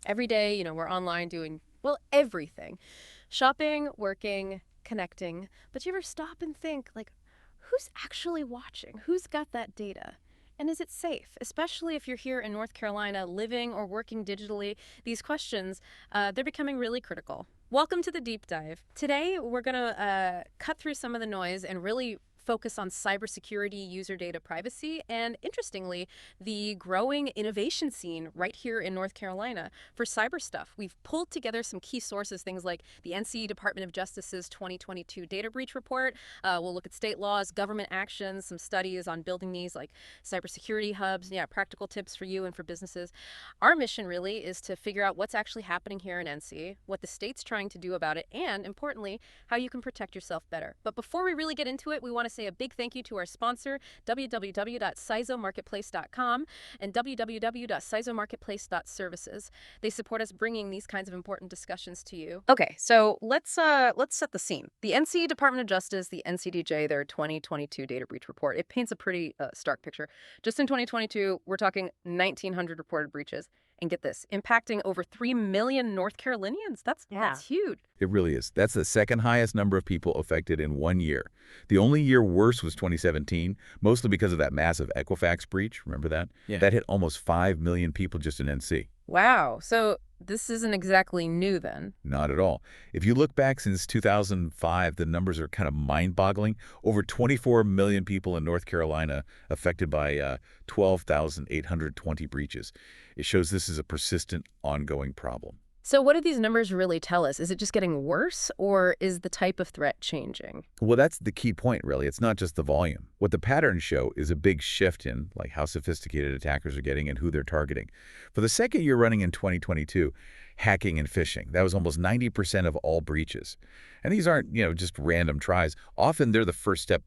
Every day, we're online doing, well, everything. Shopping, working, connecting. But do you ever stop and think, like, who's actually watching? Who's got that data? And is it safe? Especially if you're here in North Carolina living or working digitally, these questions, they're becoming really critical. Welcome to the deep dive. Today, we're going to cut through some of the noise and really focus on cybersecurity, user data privacy, and interestingly, the growing innovation scene right here in North Carolina for cyber stuff. We've pulled together some key sources, things like the NC Department of Justice's 2022 data breach report. We'll look at state laws, government actions, some studies on building these like cybersecurity hubs, practical tips for you and for businesses. Our mission really is to figure out what's actually happening here in NC, what the state's trying to do about it, and importantly, how you can protect yourself better. But before we really get into it, we want to say a big thank you to our sponsor, www.cisomarketplace.com and www.cisomarketplace.services. They support us bringing these kinds of important discussions to you. Okay, so let's set the scene. The NC Department of Justice, the NCDJ, their 2022 data breach report, it paints a pretty stark picture. Just in 2022, we're talking 1,900 reported breaches. And get this, impacting over 3 million North Carolinians. That's huge. It really is. That's the second highest number of people affected in 1 year. The only year worse was 2017, mostly because of that massive Equifax breach. Remember that? Yeah. That hit almost 5 million people just in NC. Wow. So this isn't exactly new then. Not at all. If you look back since 2005, the numbers are kind of mind-boggling. Over 24 million people in North Carolina affected by 12,820 breaches. It shows this is a persistent, ongoing problem. So what do these numbers really tell us? Is it just getting worse, or is the type of threat changing? Well, that's the key point, really. It's not just the volume. What the patterns show is a big shift in like how sophisticated attackers are getting and who they're targeting. For the second year running in 2022, hacking and phishing, that was almost 90% of all breaches. And these aren't, just random tries. Often they're the first step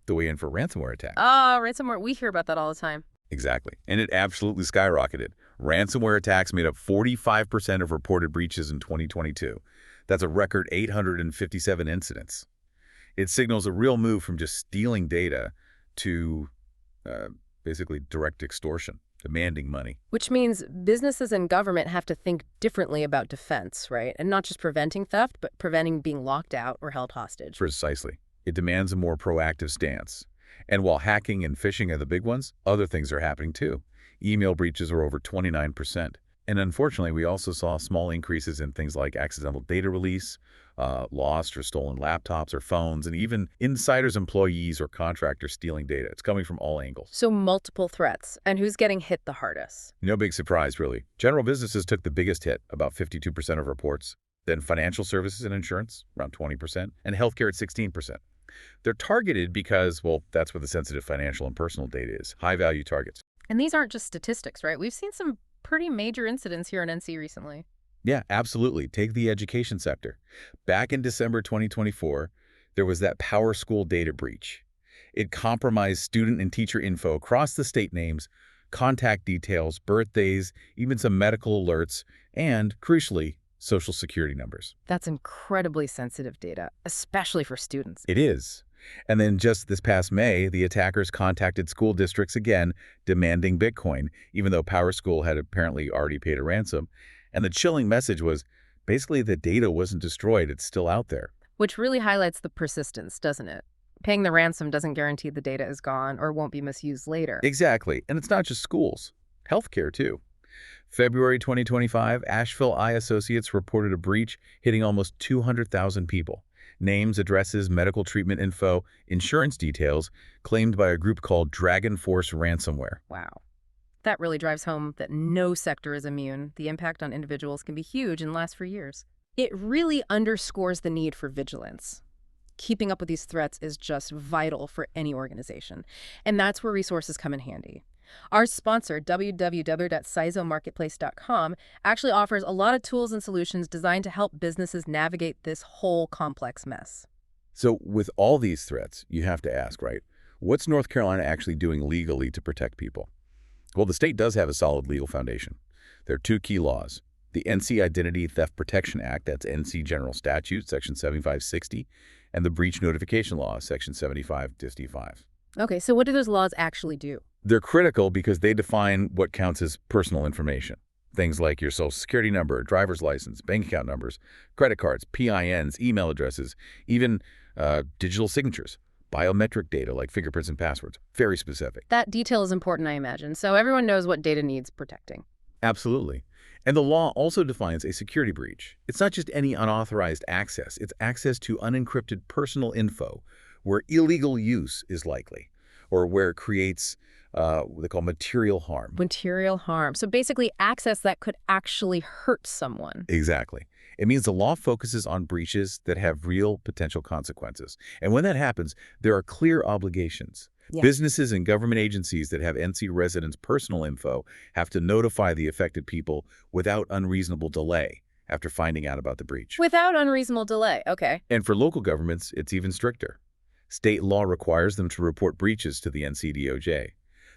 the way in for ransomware attacks. Ransomware. We hear about that all the time. Exactly. And it absolutely skyrocketed. Ransomware attacks made up 45% of reported breaches in 2022. That's a record 857 incidents. It signals a real move from just stealing data to basically direct extortion, demanding money. Which means businesses and government have to think differently about defense, right? And not just preventing theft, but preventing being locked out or held hostage. Precisely. It demands a more proactive stance. And while hacking and phishing are the big ones, other things are happening too. Email breaches are over 29%. And unfortunately, we also saw small increases in things like accidental data release, lost or stolen laptops or phones, and even insiders, employees, or contractors stealing data. It's coming from all angles. So multiple threats. And who's getting hit the hardest? No big surprise, really. General businesses took the biggest hit, about 52% of reports. Then financial services and insurance, around 20%, and healthcare at 16%. They're targeted because, well, that's where the sensitive financial and personal data is, high-value targets. And these aren't just statistics, right? We've seen some pretty major incidents here in NC recently. Yeah, absolutely. Take the education sector. Back in December 2024, there was that PowerSchool data breach. It compromised student and teacher info across the state names, contact details, birthdays, even some medical alerts, and, crucially, Social Security numbers. That's incredibly sensitive data, especially for students. It is. And then just this past May, the attackers contacted school districts again, demanding Bitcoin, even though PowerSchool had apparently already paid a ransom. And the chilling message was, basically, the data wasn't destroyed, it's still out there. Which really highlights the persistence, doesn't it? Paying the ransom doesn't guarantee the data is gone or won't be misused later. Exactly. And it's not just schools. Healthcare, too. February 2025, Asheville Eye Associates reported a breach hitting almost 200,000 people. Names, addresses, medical treatment info, insurance details claimed by a group called Dragon Force Ransomware. Wow. That really drives home that no sector is immune. The impact on individuals can be huge and last for years. It really underscores the need for vigilance. Keeping up with these threats is just vital for any organization. And that's where resources come in handy. Our sponsor, www.cisomarketplace.com, actually offers a lot of tools and solutions designed to help businesses navigate this whole complex mess. So with all these threats, you have to ask, right, what's North Carolina actually doing legally to protect people? Well, the state does have a solid legal foundation. There are two key laws. The NC Identity Theft Protection Act, that's NC General Statute, Section 7560, and the Breach Notification Law, Section 75-5. Okay, so what do those laws actually do? They're critical because they define what counts as personal information. Things like your social security number, driver's license, bank account numbers, credit cards, PINs, email addresses, even digital signatures, biometric data like fingerprints and passwords. Very specific. That detail is important, I imagine, so everyone knows what data needs protecting. Absolutely. And the law also defines a security breach. It's not just any unauthorized access. It's access to unencrypted personal info where illegal use is likely or where it creates what they call material harm. Material harm. So basically access that could actually hurt someone. Exactly. It means the law focuses on breaches that have real potential consequences. And when that happens, there are clear obligations. Yeah. Businesses and government agencies that have NC residents' personal info have to notify the affected people without unreasonable delay after finding out about the breach. Without unreasonable delay, okay. And for local governments, it's even stricter. State law requires them to report breaches to the NCDOJ.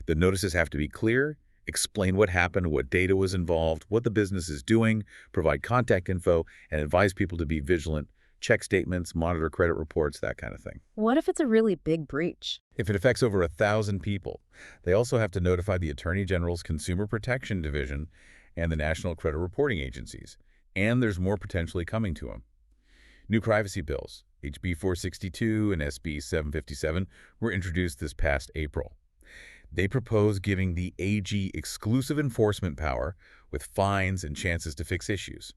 The notices have to be clear, explain what happened, what data was involved, what the business is doing, provide contact info, and advise people to be vigilant, check statements, monitor credit reports, that kind of thing. What if it's a really big breach? If it affects over 1,000 people, they also have to notify the Attorney General's Consumer Protection Division and the National Credit Reporting Agencies. And there's more potentially coming to them. New privacy bills, HB 462 and SB 757, were introduced this past April. They propose giving the AG exclusive enforcement power with fines and chances to fix issues,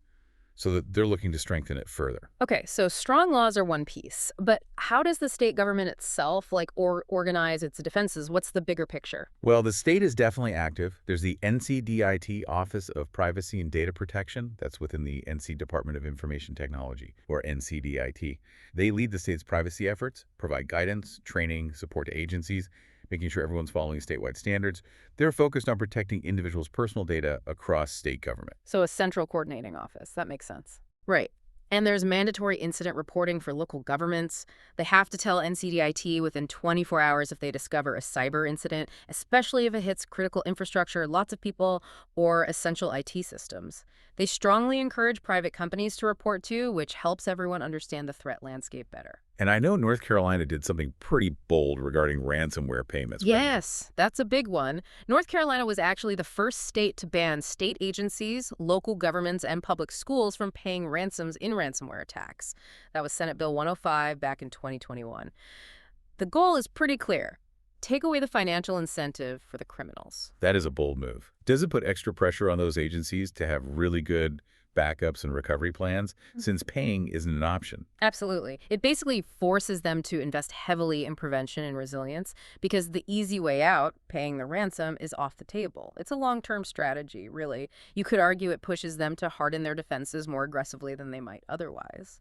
so that they're looking to strengthen it further. Okay, so strong laws are one piece, but how does the state government itself organize its defenses? What's the bigger picture? Well, the state is definitely active. There's the NCDIT Office of Privacy and Data Protection. That's within the NC Department of Information Technology, or NCDIT. They lead the state's privacy efforts, provide guidance, training, support to agencies, making sure everyone's following statewide standards. They're focused on protecting individuals' personal data across state government. So a central coordinating office. That makes sense. Right. And there's mandatory incident reporting for local governments. They have to tell NCDIT within 24 hours if they discover a cyber incident, especially if it hits critical infrastructure, lots of people, or essential IT systems. They strongly encourage private companies to report too, which helps everyone understand the threat landscape better. And I know North Carolina did something pretty bold regarding ransomware payments. Yes, that's a big one. North Carolina was actually the first state to ban state agencies, local governments, and public schools from paying ransoms in ransomware attacks. That was Senate Bill 105 back in 2021. The goal is pretty clear. Take away the financial incentive for the criminals. That is a bold move. Does it put extra pressure on those agencies to have really good backups and recovery plans, since paying isn't an option? Absolutely. It basically forces them to invest heavily in prevention and resilience because the easy way out, paying the ransom, is off the table. It's a long-term strategy, really. You could argue it pushes them to harden their defenses more aggressively than they might otherwise.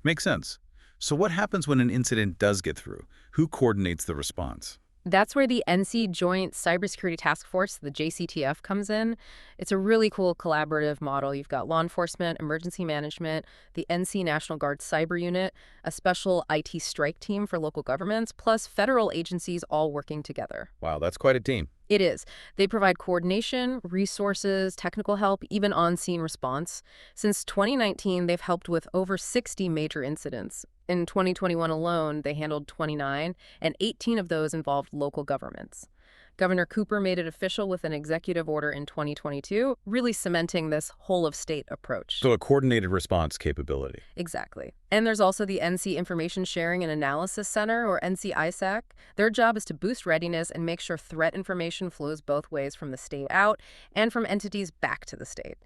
Makes sense. So what happens when an incident does get through? Who coordinates the response? That's where the NC Joint Cybersecurity Task Force, the JCTF, comes in. It's a really cool collaborative model. You've got law enforcement, emergency management, the NC National Guard Cyber Unit, a special IT strike team for local governments, plus federal agencies all working together. Wow, that's quite a team. It is. They provide coordination, resources, technical help, even on-scene response. Since 2019, they've helped with over 60 major incidents. In 2021 alone, they handled 29, and 18 of those involved local governments. Governor Cooper made it official with an executive order in 2022, really cementing this whole-of-state approach. So a coordinated response capability. Exactly. And there's also the NC Information Sharing and Analysis Center, or NCISAC. Their job is to boost readiness and make sure threat information flows both ways from the state out and from entities back to the state.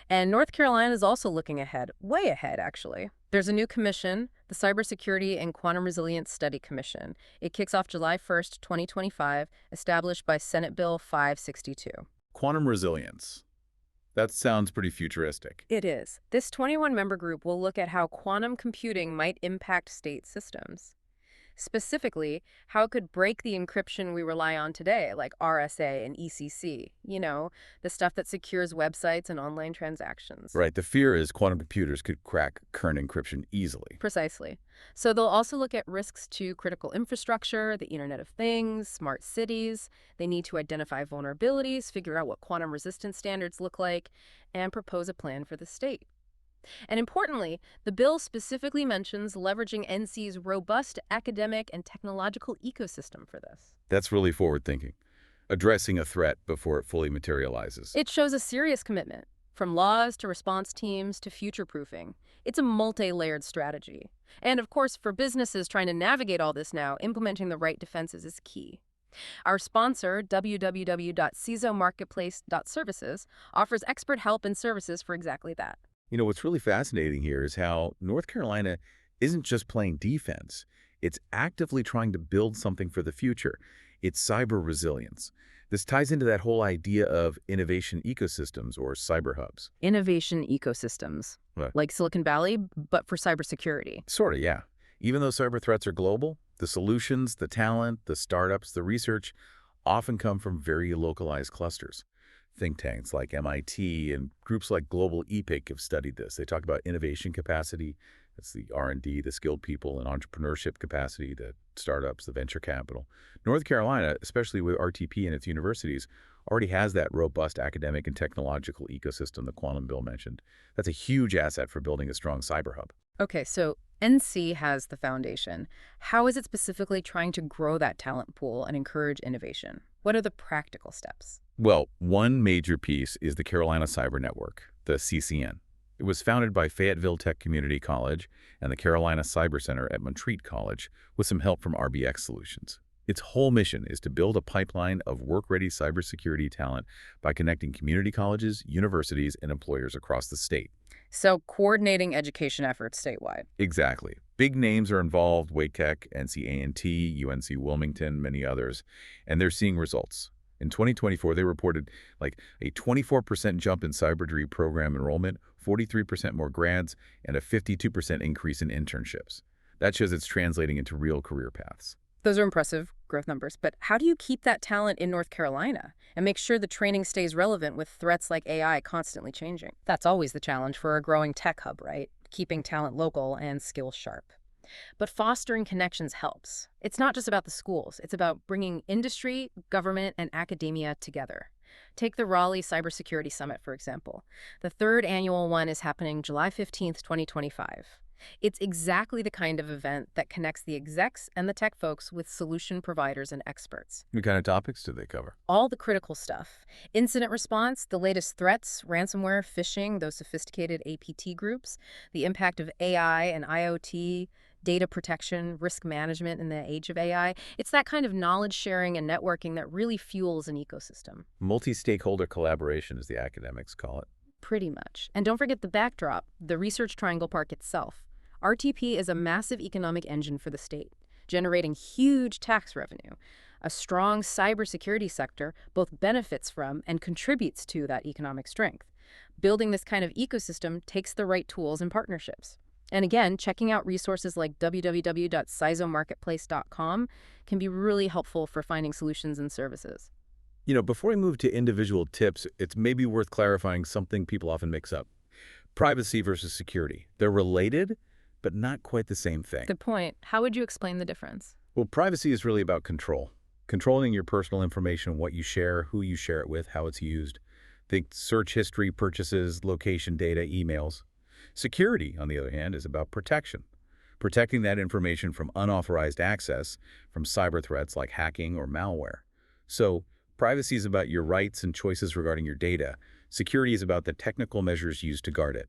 And North Carolina is also looking ahead, way ahead, actually. There's a new commission, the Cybersecurity and Quantum Resilience Study Commission. It kicks off July 1st, 2025, established by Senate Bill 562. Quantum resilience. That sounds pretty futuristic. It is. This 21-member group will look at how quantum computing might impact state systems. Specifically, how it could break the encryption we rely on today, like RSA and ECC, the stuff that secures websites and online transactions. Right. The fear is quantum computers could crack current encryption easily. Precisely. So they'll also look at risks to critical infrastructure, the Internet of Things, smart cities. They need to identify vulnerabilities, figure out what quantum resistance standards look like, and propose a plan for the state. And importantly, the bill specifically mentions leveraging NC's robust academic and technological ecosystem for this. That's really forward-thinking. Addressing a threat before it fully materializes. It shows a serious commitment, From laws to response teams to future-proofing. It's a multi-layered strategy. And of course, for businesses trying to navigate all this now, implementing the right defenses is key. Our sponsor, www.cisomarketplace.services, offers expert help and services for exactly that. What's really fascinating here is how North Carolina isn't just playing defense. It's actively trying to build something for the future. It's cyber resilience. This ties into that whole idea of innovation ecosystems or cyber hubs. Innovation ecosystems, Right. like Silicon Valley, but for cybersecurity. Sort of, yeah. Even though cyber threats are global, the solutions, the talent, the startups, the research often come from very localized clusters. Think tanks like MIT and groups like Global EPIC have studied this. They talk about innovation capacity. That's the R&D, the skilled people, and entrepreneurship capacity, the startups, the venture capital. North Carolina, especially with RTP and its universities, already has that robust academic and technological ecosystem the Quantum Bill mentioned. That's a huge asset for building a strong cyber hub. Okay, so NC has the foundation. How is it specifically trying to grow that talent pool and encourage innovation? What are the practical steps? Well, one major piece is the Carolina Cyber Network, the CCN. It was founded by Fayetteville Tech Community College and the Carolina Cyber Center at Montreat College with some help from RBX Solutions. Its whole mission is to build a pipeline of work-ready cybersecurity talent by connecting community colleges, universities, and employers across the state. So coordinating education efforts statewide. Exactly. Big names are involved, Wake Tech, NC UNC Wilmington, many others, and they're seeing results. In 2024, they reported like a 24% jump in cyber degree program enrollment, 43% more grads, and a 52% increase in internships. That shows it's translating into real career paths. Those are impressive growth numbers, but how do you keep that talent in North Carolina and make sure the training stays relevant with threats like AI constantly changing? That's always the challenge for a growing tech hub, right? Keeping talent local and skills sharp. But fostering connections helps. It's not just about the schools. It's about bringing industry, government, and academia together. Take the Raleigh Cybersecurity Summit, for example. The third annual one is happening July 15th, 2025. It's exactly the kind of event that connects the execs and the tech folks with solution providers and experts. What kind of topics do they cover? All the critical stuff. Incident response, the latest threats, ransomware, phishing, those sophisticated APT groups, the impact of AI and IoT, data protection, risk management in the age of AI. It's that kind of knowledge sharing and networking that really fuels an ecosystem. Multi-stakeholder collaboration, as the academics call it. Pretty much. And don't forget the backdrop, the Research Triangle Park itself. RTP is a massive economic engine for the state, generating huge tax revenue. A strong cybersecurity sector both benefits from and contributes to that economic strength. Building this kind of ecosystem takes the right tools and partnerships. And again, checking out resources like www.cisomarketplace.com can be really helpful for finding solutions and services. Before we move to individual tips, it's maybe worth clarifying something people often mix up. Privacy versus security. They're related, but not quite the same thing. Good point. How would you explain the difference? Well, privacy is really about control. Controlling your personal information, what you share, who you share it with, how it's used. Think search history, purchases, location data, emails. Security, on the other hand, is about protection. Protecting that information from unauthorized access, from cyber threats like hacking or malware. So, privacy is about your rights and choices regarding your data. Security is about the technical measures used to guard it.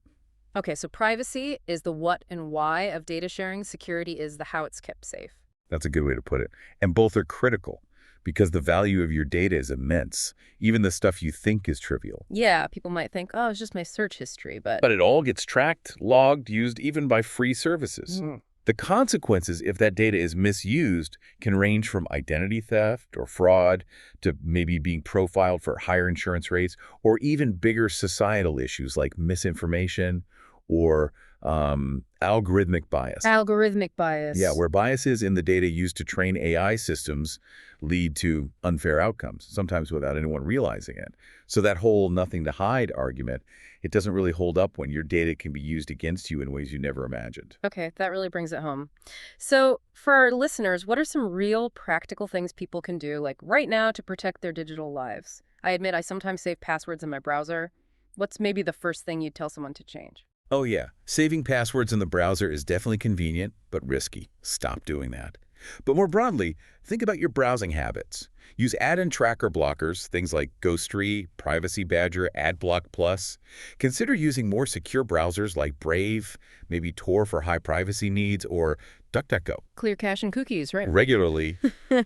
Okay, so privacy is the what and why of data sharing. Security is the how it's kept safe. That's a good way to put it. And both are critical because the value of your data is immense, even the stuff you think is trivial. Yeah, people might think, oh, it's just my search history, but But it all gets tracked, logged, used even by free services. The consequences, if that data is misused, can range from identity theft or fraud to maybe being profiled for higher insurance rates or even bigger societal issues like misinformation or algorithmic bias. Algorithmic bias. Yeah, where biases in the data used to train AI systems lead to unfair outcomes, sometimes without anyone realizing it. So that whole nothing to hide argument, it doesn't really hold up when your data can be used against you in ways you never imagined. Okay, that really brings it home. So for our listeners, what are some real practical things people can do, like right now, to protect their digital lives? I admit I sometimes save passwords in my browser. What's maybe the first thing you'd tell someone to change? Oh yeah, saving passwords in the browser is definitely convenient, but risky. Stop doing that. But more broadly, think about your browsing habits. Use ad and tracker blockers, things like Ghostery, Privacy Badger, AdBlock Plus. Consider using more secure browsers like Brave, maybe Tor for high privacy needs, or DuckDuckGo Clear cache and cookies, right? regularly,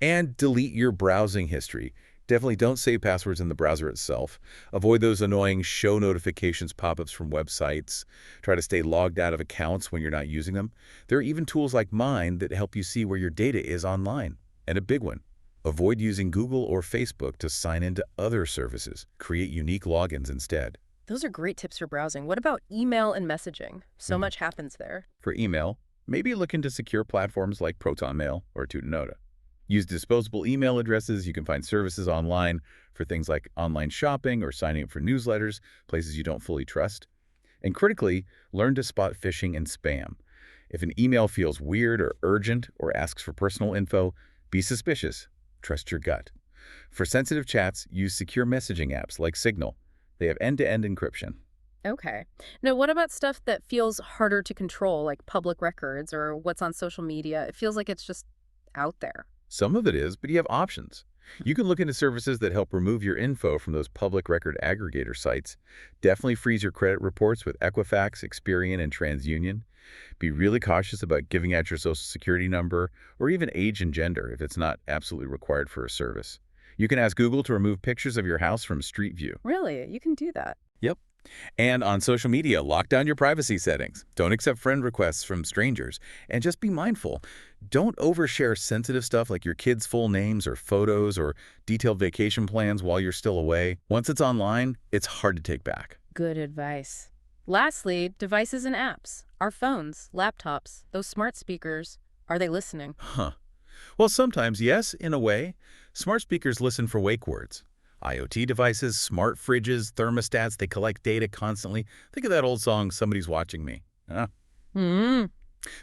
and delete your browsing history. Definitely don't save passwords in the browser itself. Avoid those annoying show notifications pop-ups from websites. Try to stay logged out of accounts when you're not using them. There are even tools like mine that help you see where your data is online. And a big one, avoid using Google or Facebook to sign into other services. Create unique logins instead. Those are great tips for browsing. What about email and messaging? So much happens there. For email, maybe look into secure platforms like ProtonMail or Tutanota. Use disposable email addresses. You can find services online for things like online shopping or signing up for newsletters, places you don't fully trust. And critically, learn to spot phishing and spam. If an email feels weird or urgent or asks for personal info, be suspicious. Trust your gut. For sensitive chats, use secure messaging apps like Signal. They have end-to-end encryption. Okay. Now, what about stuff that feels harder to control, like public records or what's on social media? It feels like it's just out there. Some of it is, but you have options. You can look into services that help remove your info from those public record aggregator sites. Definitely freeze your credit reports with Equifax, Experian, and TransUnion. Be really cautious about giving out your social security number or even age and gender if it's not absolutely required for a service. You can ask Google to remove pictures of your house from Street View. Really? You can do that. Yep. And on social media, lock down your privacy settings. Don't accept friend requests from strangers. And just be mindful. Don't overshare sensitive stuff like your kids' full names or photos or detailed vacation plans while you're still away. Once it's online, it's hard to take back. Good advice. Lastly, devices and apps. Our phones, laptops, those smart speakers, are they listening? Huh. Well, sometimes, yes, in a way. Smart speakers listen for wake words. IoT devices, smart fridges, thermostats, they collect data constantly. Think of that old song, Somebody's Watching Me. Huh?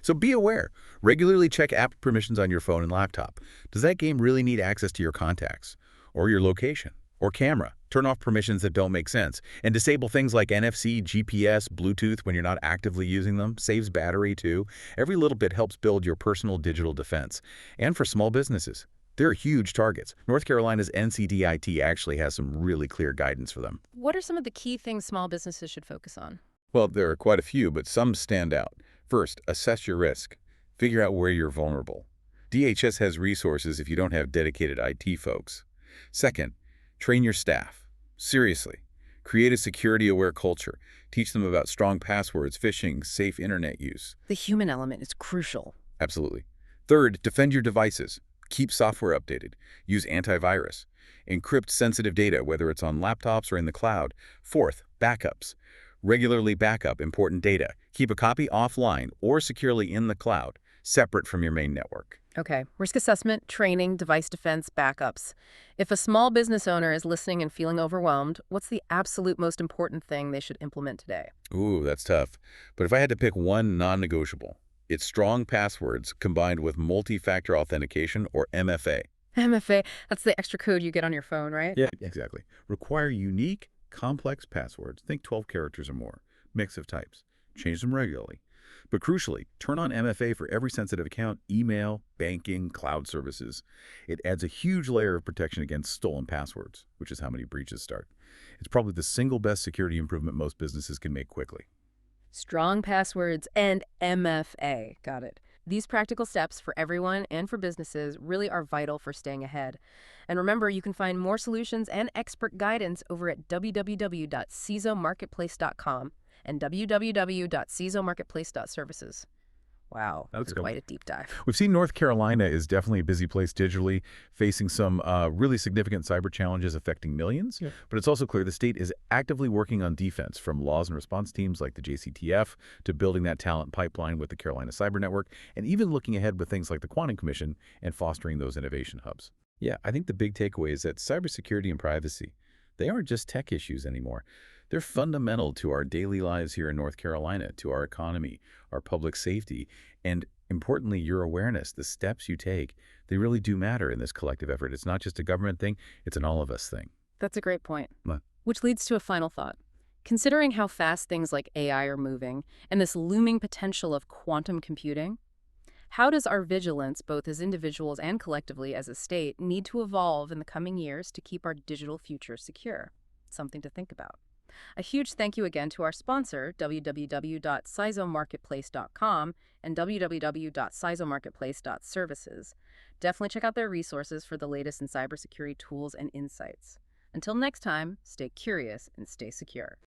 So be aware. Regularly check app permissions on your phone and laptop. Does that game really need access to your contacts? Or your location? Or camera? Turn off permissions that don't make sense. And disable things like NFC, GPS, Bluetooth when you're not actively using them. Saves battery too. Every little bit helps build your personal digital defense. And for small businesses, they're huge targets. North Carolina's NCDIT actually has some really clear guidance for them. What are some of the key things small businesses should focus on? Well, there are quite a few, but some stand out. First, assess your risk. Figure out where you're vulnerable. DHS has resources if you don't have dedicated IT folks. Second, train your staff. Seriously. Create a security-aware culture. Teach them about strong passwords, phishing, safe internet use. The human element is crucial. Absolutely. Third, defend your devices. Keep software updated. Use antivirus. Encrypt sensitive data, whether it's on laptops or in the cloud. Fourth, backups. Regularly backup important data. Keep a copy offline or securely in the cloud, separate from your main network. Okay. Risk assessment, training, device defense, backups. If a small business owner is listening and feeling overwhelmed, what's the absolute most important thing they should implement today? Ooh, that's tough. But if I had to pick one non-negotiable, it's strong passwords combined with multi-factor authentication, or MFA. MFA, that's the extra code you get on your phone, right? Yeah, exactly. Require unique, complex passwords. Think 12 characters or more. Mix of types. Change them regularly. But crucially, turn on MFA for every sensitive account, email, banking, cloud services. It adds a huge layer of protection against stolen passwords, which is how many breaches start. It's probably the single best security improvement most businesses can make quickly. Strong passwords and MFA. Got it. These practical steps for everyone and for businesses really are vital for staying ahead. And remember, you can find more solutions and expert guidance over at www.cisomarketplace.com and www.cisomarketplace.services. Wow, That's quite a deep dive. We've seen North Carolina is definitely a busy place digitally, facing some really significant cyber challenges affecting millions. Yeah. But it's also clear the state is actively working on defense, from laws and response teams like the JCTF to building that talent pipeline with the Carolina Cyber Network, and even looking ahead with things like the Quantum Commission and fostering those innovation hubs. Yeah, I think the big takeaway is that cybersecurity and privacy, they aren't just tech issues anymore. They're fundamental to our daily lives here in North Carolina, to our economy, our public safety, and importantly, your awareness, the steps you take. They really do matter in this collective effort. It's not just a government thing, it's an all of us thing. That's a great point. What? Which leads to a final thought. Considering how fast things like AI are moving and this looming potential of quantum computing, How does our vigilance, both as individuals and collectively as a state, need to evolve in the coming years to keep our digital future secure? Something to think about. A huge thank you again to our sponsor, www.cisomarketplace.com and www.cisomarketplace.services. Definitely check out their resources for the latest in cybersecurity tools and insights. Until next time, stay curious and stay secure.